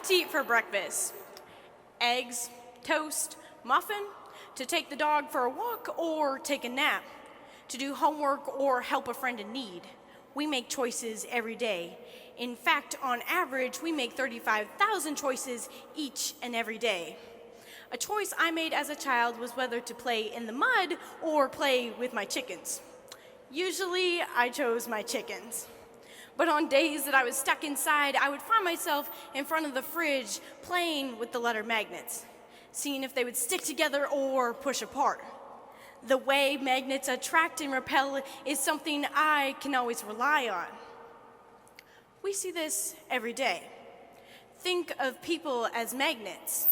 have to eat for breakfast? Eggs, toast, muffin, to take the dog for a walk or take a nap, to do homework or help a friend in need. We make choices every day. In fact, on average, we make 35,000 choices each and every day. A choice I made as a child was whether to play in the mud or play with my chickens. Usually, I chose my chickens. But on days that I was stuck inside, I would find myself in front of the fridge playing with the letter magnets, seeing if they would stick together or push apart. The way magnets attract and repel is something I can always rely on. We see this every day. Think of people as magnets.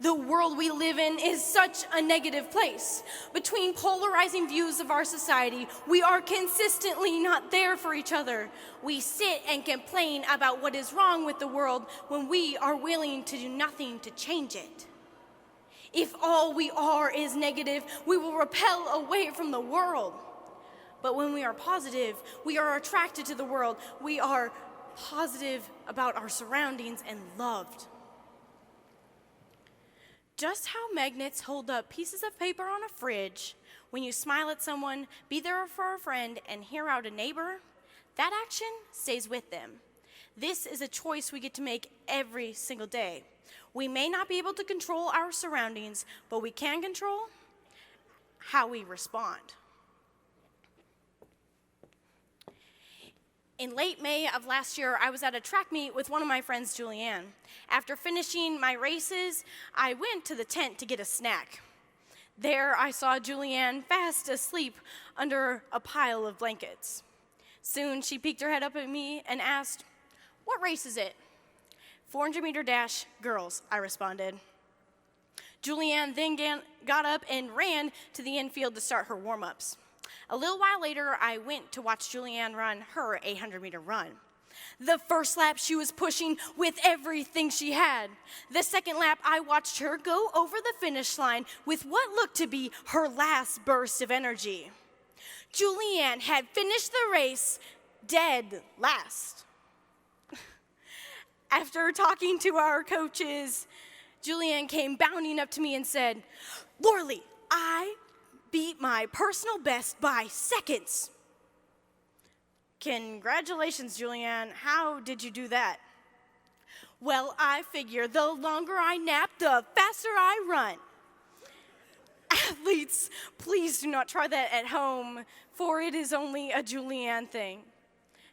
The world we live in is such a negative place. Between polarizing views of our society, we are consistently not there for each other. We sit and complain about what is wrong with the world when we are willing to do nothing to change it. If all we are is negative, we will repel away from the world. But when we are positive, we are attracted to the world. We are positive about our surroundings and loved. Just how magnets hold up pieces of paper on a fridge, when you smile at someone, be there for a friend, and hear out a neighbor, that action stays with them. This is a choice we get to make every single day. We may not be able to control our surroundings, but we can control how we respond. In late May of last year, I was at a track meet with one of my friends, Julianne. After finishing my races, I went to the tent to get a snack. There, I saw Julianne fast asleep under a pile of blankets. Soon, she peeked her head up at me and asked, "What race is it?" 400-meter dash, girls, I responded. Julianne then got up and ran to the infield to start her warm-ups. A little while later, I went to watch Julianne run her 800-meter run. The first lap, she was pushing with everything she had. The second lap, I watched her go over the finish line with what looked to be her last burst of energy. Julianne had finished the race dead last. After talking to our coaches, Julianne came bounding up to me and said, "Lauralee, I beat my personal best by seconds." Congratulations, Julianne. How did you do that? Well, I figure the longer I nap, the faster I run. Athletes, please do not try that at home, for it is only a Julianne thing.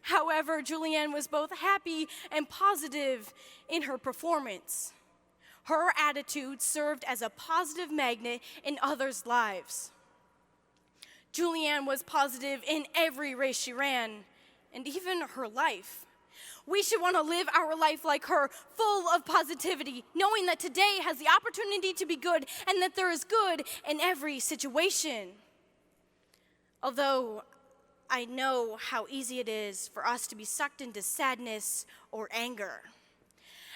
However, Julianne was both happy and positive in her performance. Her attitude served as a positive magnet in others' lives. Julianne was positive in every race she ran, and even her life. We should want to live our life like her, full of positivity, knowing that today has the opportunity to be good and that there is good in every situation. Although I know how easy it is for us to be sucked into sadness or anger.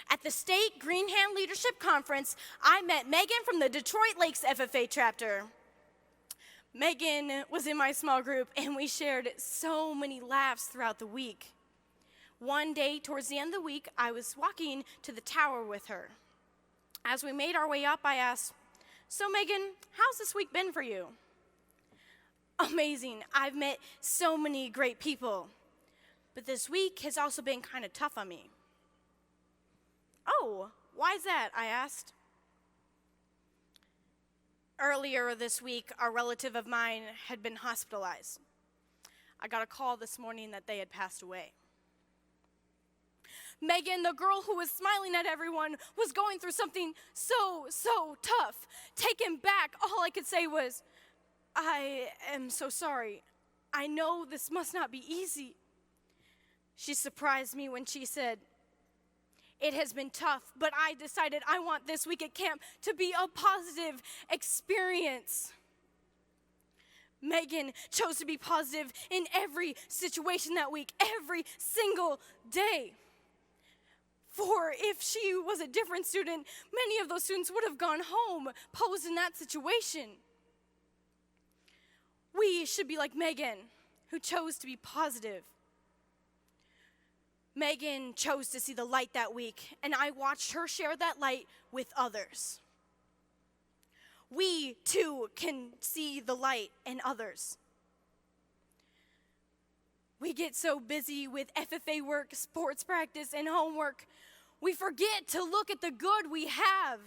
At the State Green Hand Leadership Conference, I met Megan from the Detroit Lakes FFA chapter. Megan was in my small group, and we shared so many laughs throughout the week. One day, towards the end of the week, I was walking to the tower with her. As we made our way up, I asked, "So Megan, how's this week been for you?" "Amazing. I've met so many great people. But this week has also been kind of tough on me." "Oh, why's that?" I asked. Earlier this week, a relative of mine had been hospitalized. I got a call this morning that they had passed away. Megan, the girl who was smiling at everyone, was going through something so tough. Taken back, all I could say was, "I am so sorry. I know this must not be easy." She surprised me when she said, "It has been tough, but I decided I want this week at camp to be a positive experience." Megan chose to be positive in every situation that week, every single day. For if she was a different student, many of those students would have gone home posed in that situation. We should be like Megan, who chose to be positive. Megan chose to see the light that week, and I watched her share that light with others. We, too, can see the light in others. We get so busy with FFA work, sports practice, and homework, we forget to look at the good we have.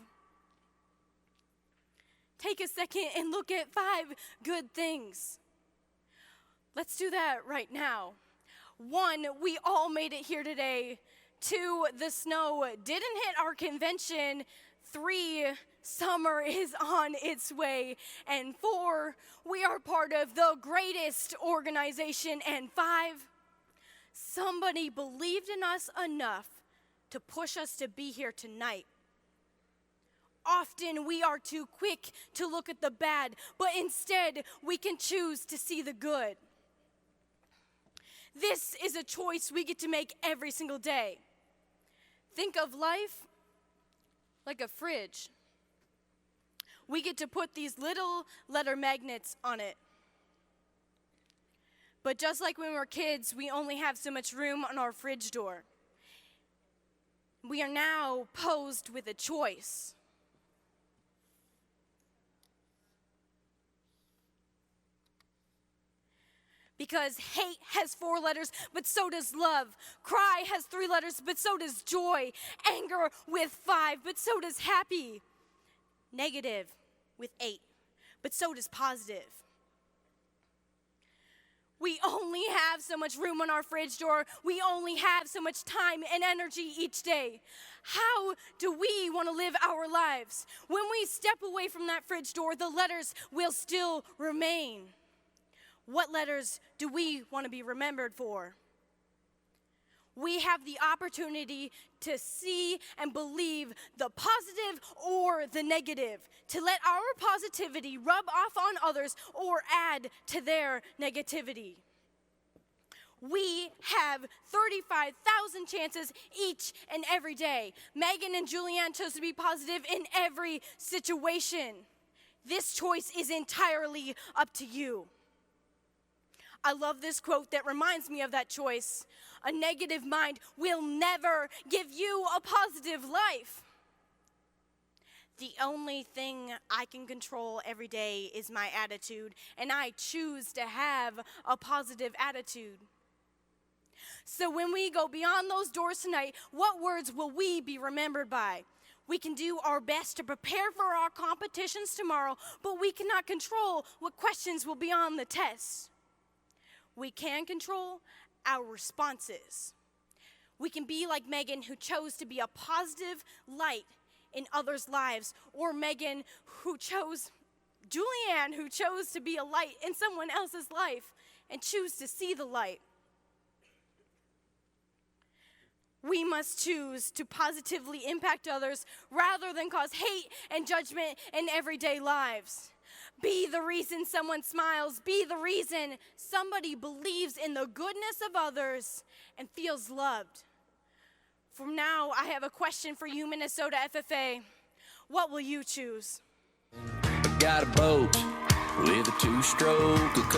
Take a second and look at 5 good things. Let's do that right now. 1, we all made it here today. 2, the snow didn't hit our convention. 3, summer is on its way. And 4, we are part of the greatest organization. And 5, somebody believed in us enough to push us to be here tonight. Often we are too quick to look at the bad, but instead we can choose to see the good. This is a choice we get to make every single day. Think of life like a fridge. We get to put these little letter magnets on it. But just like when we were kids, we only have so much room on our fridge door. We are now posed with a choice. Because hate has 4 letters, but so does love. Cry has 3 letters, but so does joy. Anger with 5, but so does happy. Negative with 8, but so does positive. We only have so much room on our fridge door. We only have so much time and energy each day. How do we want to live our lives? When we step away from that fridge door, the letters will still remain. What letters do we want to be remembered for? We have the opportunity to see and believe the positive or the negative, to let our positivity rub off on others or add to their negativity. We have 35,000 chances each and every day. Megan and Julianne chose to be positive in every situation. This choice is entirely up to you. I love this quote that reminds me of that choice. A negative mind will never give you a positive life. The only thing I can control every day is my attitude, and I choose to have a positive attitude. So when we go beyond those doors tonight, what words will we be remembered by? We can do our best to prepare for our competitions tomorrow, but we cannot control what questions will be on the test. We can control our responses. We can be like Megan, who chose to be a positive light in others' lives, or Julianne, who chose to be a light in someone else's life and choose to see the light. We must choose to positively impact others rather than cause hate and judgment in everyday lives. Be the reason someone smiles. Be the reason somebody believes in the goodness of others and feels loved. From now, I have a question for you, Minnesota FFA. What will you choose? Got a boat with a 2-stroke, a couple